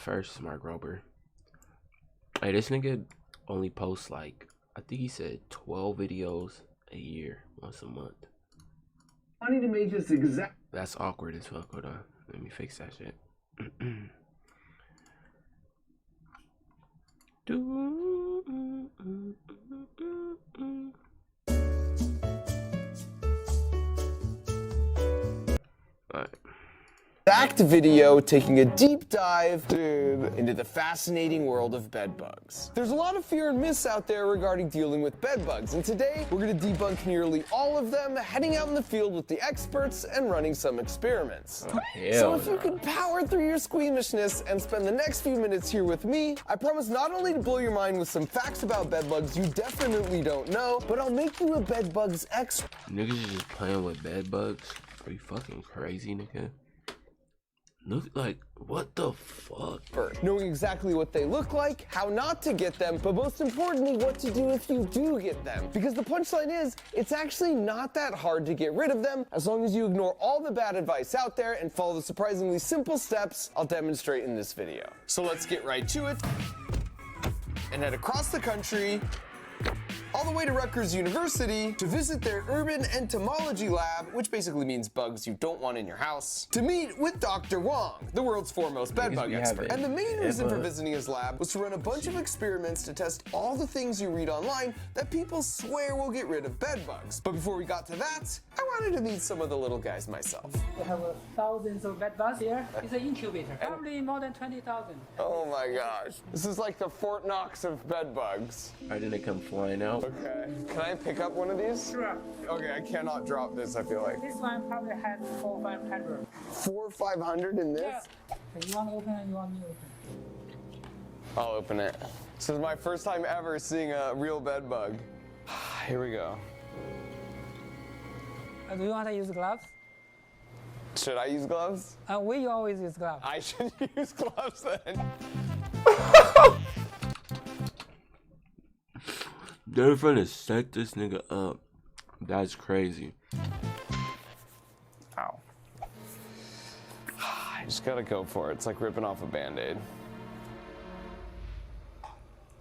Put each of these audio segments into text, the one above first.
first smart grower. Hey, this nigga only posts like, I think he said 12 videos a year, once a month. I need to make this exact. That's awkward as fuck. Hold on, let me fix that shit. Alright. Exact video taking a deep dive, into the fascinating world of bed bugs. There's a lot of fear and myths out there regarding dealing with bed bugs, and today we're going to debunk nearly all of them, heading out in the field with the experts and running some experiments. So if you could power through your squeamishness and spend the next few minutes here with me, I promise not only to blow your mind with some facts about bed bugs you definitely don't know, but I'll make you a bed bugs expert. Niggas is just playing with bed bugs? Are you fucking crazy, nigga? Look like, what the fuck? Knowing exactly what they look like, how not to get them, but most importantly, what to do if you do get them. Because the punchline is, it's actually not that hard to get rid of them, as long as you ignore all the bad advice out there and follow the surprisingly simple steps I'll demonstrate in this video. So let's get right to it, and head across the country, all the way to Rutgers University to visit their urban entomology lab, which basically means bugs you don't want in your house, to meet with Dr. Wong, the world's foremost bed bug expert. And the main reason for visiting his lab was to run a bunch of experiments to test all the things you read online that people swear will get rid of bed bugs. But before we got to that, I wanted to meet some of the little guys myself. We have thousands of bed bugs here. It's an incubator, probably more than 20,000. Oh my gosh. This is like the Fort Knox of bed bugs. Why didn't it come flying out? Okay. Can I pick up one of these? Sure. Okay, I cannot drop this, I feel like. This one probably has 400 or 500. 400 or 500 in this? Yeah. So you want to open it, you want me to open it? I'll open it. This is my first time ever seeing a real bed bug. Here we go. Do you want to use gloves? Should I use gloves? We always use gloves. I should use gloves then. They're trying to set this nigga up. That's crazy. Ow. I just gotta go for it. It's like ripping off a Band-Aid.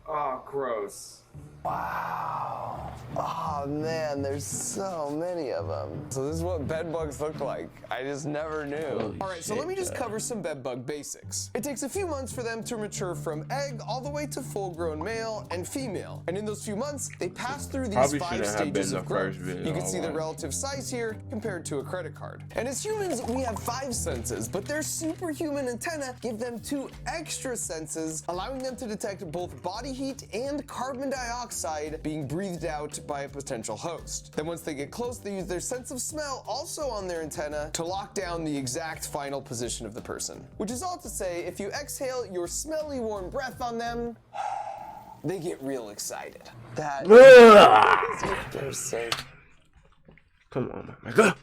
Oh, gross. Wow. Oh man, there's so many of them. So this is what bed bugs look like. I just never knew. All right, so let me just cover some bed bug basics. It takes a few months for them to mature from egg all the way to full-grown male and female. And in those few months, they pass through these 5 stages of growth. You can see the relative size here compared to a credit card. And as humans, we have 5 senses, but their superhuman antennae give them 2 extra senses, allowing them to detect both body heat and carbon dioxide being breathed out by a potential host. Then once they get close, they use their sense of smell also on their antenna to lock down the exact final position of the person. Which is all to say, if you exhale your smelly warm breath on them, they get real excited. That they're so Come on, my God.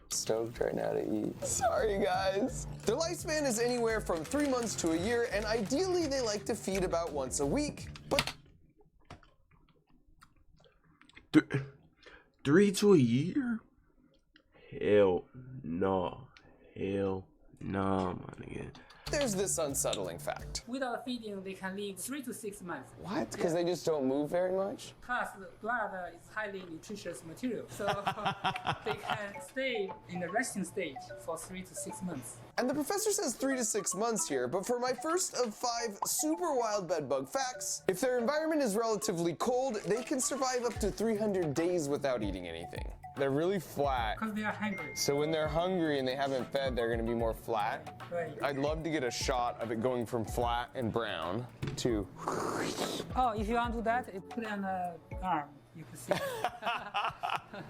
Stoked right now to eat. Sorry guys. Their lifespan is anywhere from 3 months to a year, and ideally they like to feed about once a week, but 3 to a year? Hell no. Hell no, my nigga. there's this unsettling fact. Without feeding, they can live 3 to 6 months. What? Because they just don't move very much? Plus, the blood is highly nutritious material, so they can stay in the resting stage for 3 to 6 months. And the professor says 3 to 6 months here, but for my first of 5 super wild bedbug facts, if their environment is relatively cold, they can survive up to 300 days without eating anything. They're really flat. Because they are hungry. So when they're hungry and they haven't fed, they're gonna be more flat. Right. I'd love to get a shot of it going from flat and brown to... Oh, if you want to do that, put it on the arm. You can see.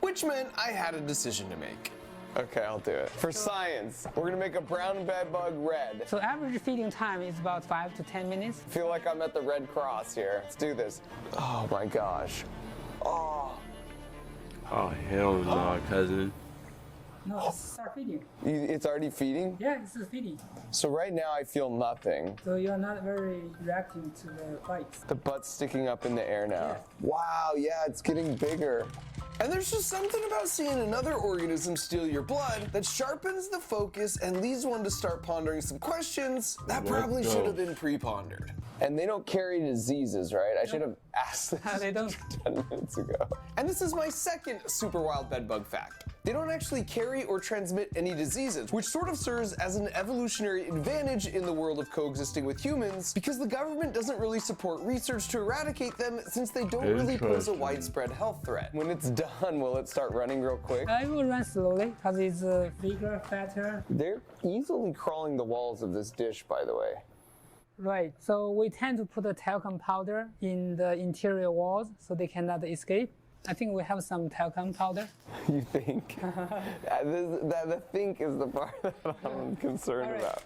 Which meant I had a decision to make. Okay, I'll do it. For science, we're gonna make a brown bedbug red. So average feeding time is about 5 to 10 minutes. I feel like I'm at the Red Cross here. Let's do this. Oh my gosh. Oh. Oh, hell no, cousin. No, just start feeding. It's already feeding? Yeah, this is feeding. So right now I feel nothing. So you're not very reacting to the bites. The butt's sticking up in the air now. Yeah. Wow, yeah, it's getting bigger. And there's just something about seeing another organism steal your blood that sharpens the focus and leads one to start pondering some questions that probably should have been pre-pondered. And they don't carry diseases, right? I should have asked this They don't. 10 minutes ago. And this is my second super wild bedbug fact. They don't actually carry or transmit any diseases, which sort of serves as an evolutionary advantage in the world of coexisting with humans because the government doesn't really support research to eradicate them since they don't really pose a widespread health threat. When it's done, will it start running real quick? I will run slowly because it's bigger, fatter. They're easily crawling the walls of this dish, by the way. Right, so we tend to put a talcum powder in the interior walls so they cannot escape. I think we have some talcum powder. You think? The think is the part that I'm concerned about.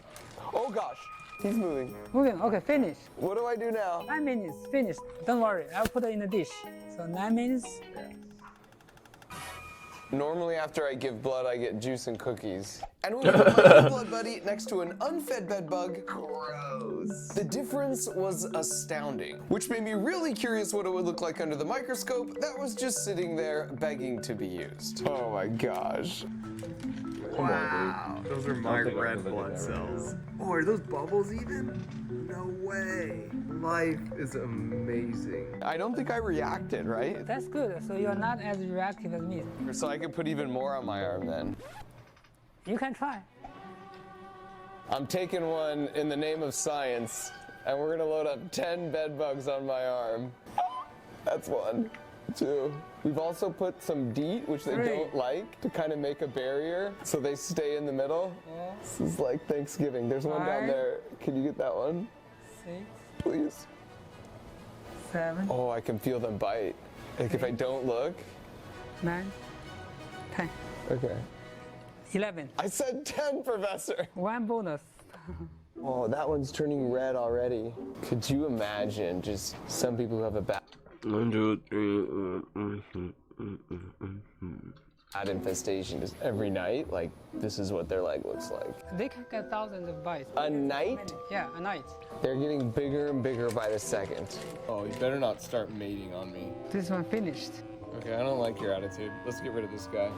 Oh gosh, he's moving. Moving, okay, finish. What do I do now? 9 minutes, finished. Don't worry, I'll put it in the dish. So 9 minutes. Normally after I give blood, I get juice and cookies. And when we put my new blood buddy next to an unfed bed bug, gross. The difference was astounding, which made me really curious what it would look like under the microscope that was just sitting there begging to be used. Oh my gosh. Wow, those are my red blood cells. Oh, are those bubbles even? No way. Life is amazing. I don't think I reacted, right? That's good, so you're not as reactive as me. So I could put even more on my arm then. You can try. I'm taking one in the name of science, and we're gonna load up 10 bed bugs on my arm. That's 1, 2. We've also put some DEET, which they 3. don't like, to kind of make a barrier so they stay in the middle. Yeah. This is like Thanksgiving. There's one down 5. there. Can you get that one? 6, Please. 7, Oh, I can feel them bite. Like if I don't look. 9, 10, Okay. 11. I said 10, Professor. 1 bonus. Oh, that one's turning red already. Could you imagine just some people who have a bad 1, 2, 3. bad infestation just every night? Like, this is what their leg looks like. They can get thousands of bites. A night? Yeah, a night. They're getting bigger and bigger by the second. Oh, you better not start mating on me. This one finished. Okay, I don't like your attitude. Let's get rid of this guy.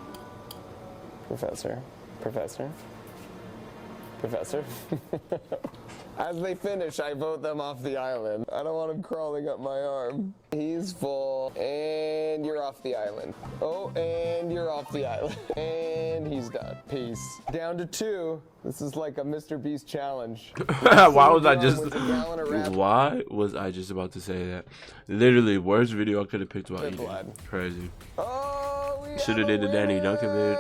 Professor. Professor. Professor. As they finish, I vote them off the island. I don't want him crawling up my arm. He's full, and you're off the island. Oh, and you're off the island. And he's done. Peace. Down to 2. This is like a Mr. Beast challenge. Why was I just about to say that? Literally, worst video I could have picked about eating. Blood. Crazy. Oh, we Should have did the Danny Duncan vid.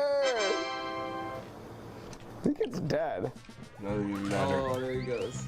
I think it's dead. Doesn't even matter. Oh, there he goes.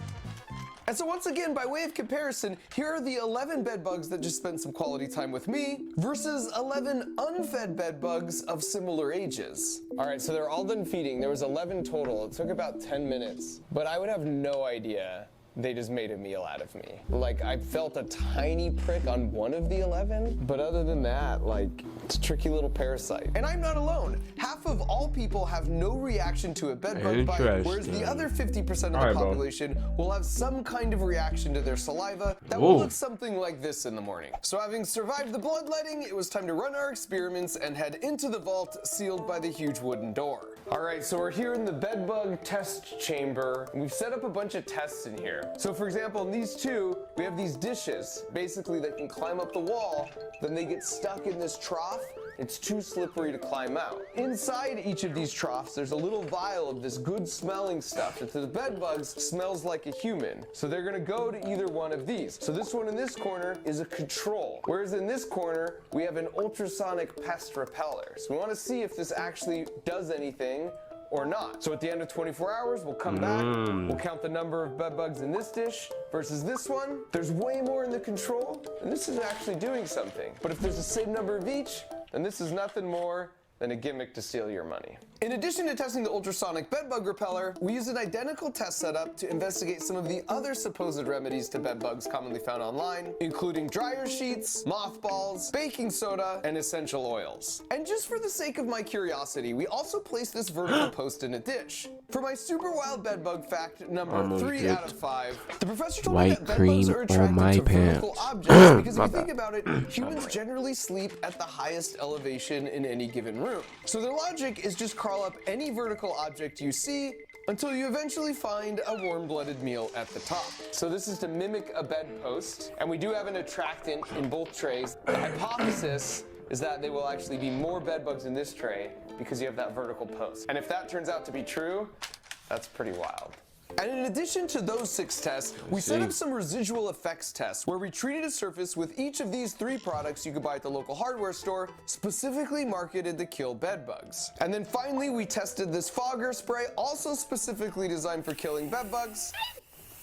And so once again, by way of comparison, here are the 11 bed bugs that just spent some quality time with me versus 11 unfed bed bugs of similar ages. All right, so they're all done feeding. There was 11 total. It took about 10 minutes, but I would have no idea they just made a meal out of me. Like, I felt a tiny prick on one of the 11, but other than that, like, it's a tricky little parasite. And I'm not alone. Half of all people have no reaction to a bedbug bite, whereas the other 50% of the population will have some kind of reaction to their saliva that will look something like this in the morning. So having survived the bloodletting, it was time to run our experiments and head into the vault sealed by the huge wooden door. All right, so we're here in the bedbug test chamber. We've set up a bunch of tests in here. So for example, in these 2, we have these dishes. Basically, they can climb up the wall, then they get stuck in this trough. It's too slippery to climb out. Inside each of these troughs, there's a little vial of this good smelling stuff that to the bed bugs smells like a human. So they're gonna go to either one of these. So this one in this corner is a control. Whereas in this corner, we have an ultrasonic pest repeller. So we wanna see if this actually does anything or not. So at the end of 24 hours, we'll come back, we'll count the number of bed bugs in this dish versus this one. There's way more in the control, and this is actually doing something. But if there's the same number of each, then this is nothing more than a gimmick to steal your money. In addition to testing the ultrasonic bedbug repeller, we used an identical test setup to investigate some of the other supposed remedies to bedbugs commonly found online, including dryer sheets, mothballs, baking soda, and essential oils. And just for the sake of my curiosity, we also placed this vertical post in a dish. For my super wild bedbug fact number 3 out of 5, the professor told me that bedbugs are attracted to vertical objects because if you think about it, humans generally sleep at the highest elevation in any given room. So their logic is just crawl up any vertical object you see until you eventually find a warm-blooded meal at the top. So this is to mimic a bedpost, and we do have an attractant in both trays. The hypothesis is that there will actually be more bedbugs in this tray because you have that vertical post. And if that turns out to be true, that's pretty wild. And in addition to those 6 tests, we set up some residual effects tests where we treated a surface with each of these 3 products you could buy at the local hardware store, specifically marketed to kill bed bugs. And then finally, we tested this fogger spray, also specifically designed for killing bed bugs.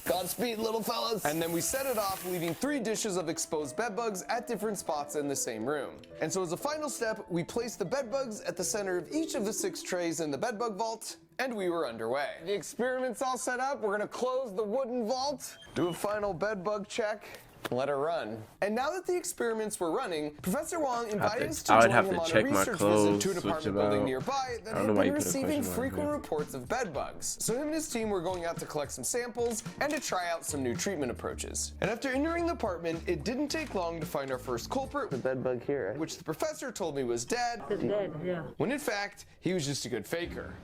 Godspeed, little fellas. And then we set it off, leaving 3 dishes of exposed bed bugs at different spots in the same room. And so as a final step, we placed the bed bugs at the center of each of the 6 trays in the bed bug vault, and we were underway. The experiment's all set up. We're gonna close the wooden vault, do a final bed bug check, and let her run. And now that the experiments were running, Professor Wong invited us to join him on a research visit to an apartment building nearby that had been receiving frequent reports of bed bugs. So him and his team were going out to collect some samples and to try out some new treatment approaches. And after entering the apartment, it didn't take long to find our first culprit, the bed bug here, which the professor told me was dead. Dead, yeah. When in fact, he was just a good faker.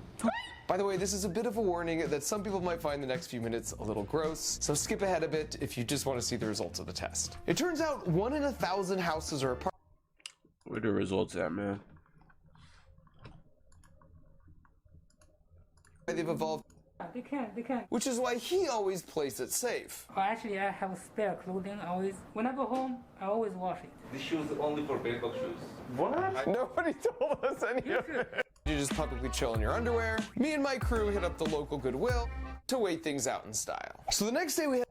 By the way, this is a bit of a warning that some people might find the next few minutes a little gross, so skip ahead a bit if you just want to see the results of the test. It turns out 1 in 1,000 houses or apartments. Where the results at, man? They've evolved. They can. Which is why he always plays it safe. Actually, I have spare clothing. Always, when I go home, I always wash it. These shoes only for bedbug shoes. What? Nobody told us any of it. You just publicly chill in your underwear. Me and my crew hit up the local Goodwill to wait things out in style. So the next day we had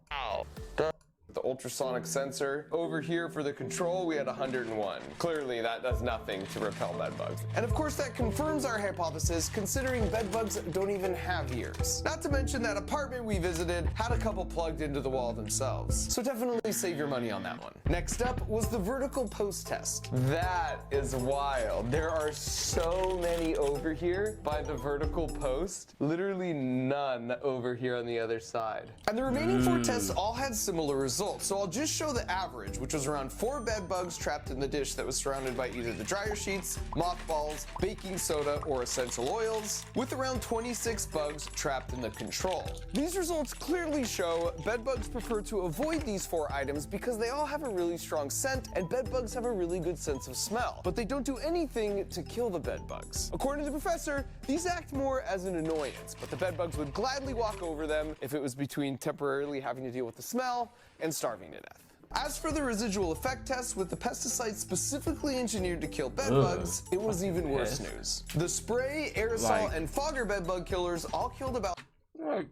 the ultrasonic sensor. Over here for the control, we had 101. Clearly, that does nothing to repel bed bugs. And of course, that confirms our hypothesis, considering bed bugs don't even have ears. Not to mention that apartment we visited had a couple plugged into the wall themselves. So definitely save your money on that one. Next up was the vertical post test. That is wild. There are so many over here by the vertical post. Literally none over here on the other side. And the remaining 4 tests all had similar results. So I'll just show the average, which was around 4 bed bugs trapped in the dish that was surrounded by either the dryer sheets, mothballs, baking soda, or essential oils, with around 26 bugs trapped in the control. These results clearly show bed bugs prefer to avoid these 4 items because they all have a really strong scent and bed bugs have a really good sense of smell, but they don't do anything to kill the bed bugs. According to the professor, these act more as an annoyance, but the bed bugs would gladly walk over them if it was between temporarily having to deal with the smell and starving to death. As for the residual effect test with the pesticides specifically engineered to kill bed bugs, it was even worse news. The spray, aerosol, and fogger bed bug killers all killed about... Like,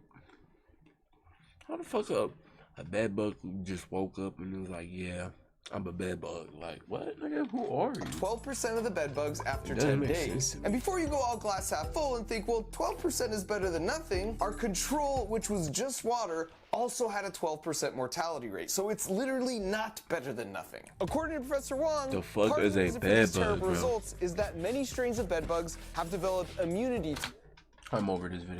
how the fuck a bed bug just woke up and was like, yeah, I'm a bed bug. Like, what? Nigga, who are you? 12% of the bed bugs after 10 days. And before you go all glass half full and think, well, 12% is better than nothing, our control, which was just water, also had a 12% mortality rate. So it's literally not better than nothing. According to Professor Wong, the fuck part is of a the reason for bed these bug, terrible bro? results is that many strains of bed bugs have developed immunity to... I'm over this video.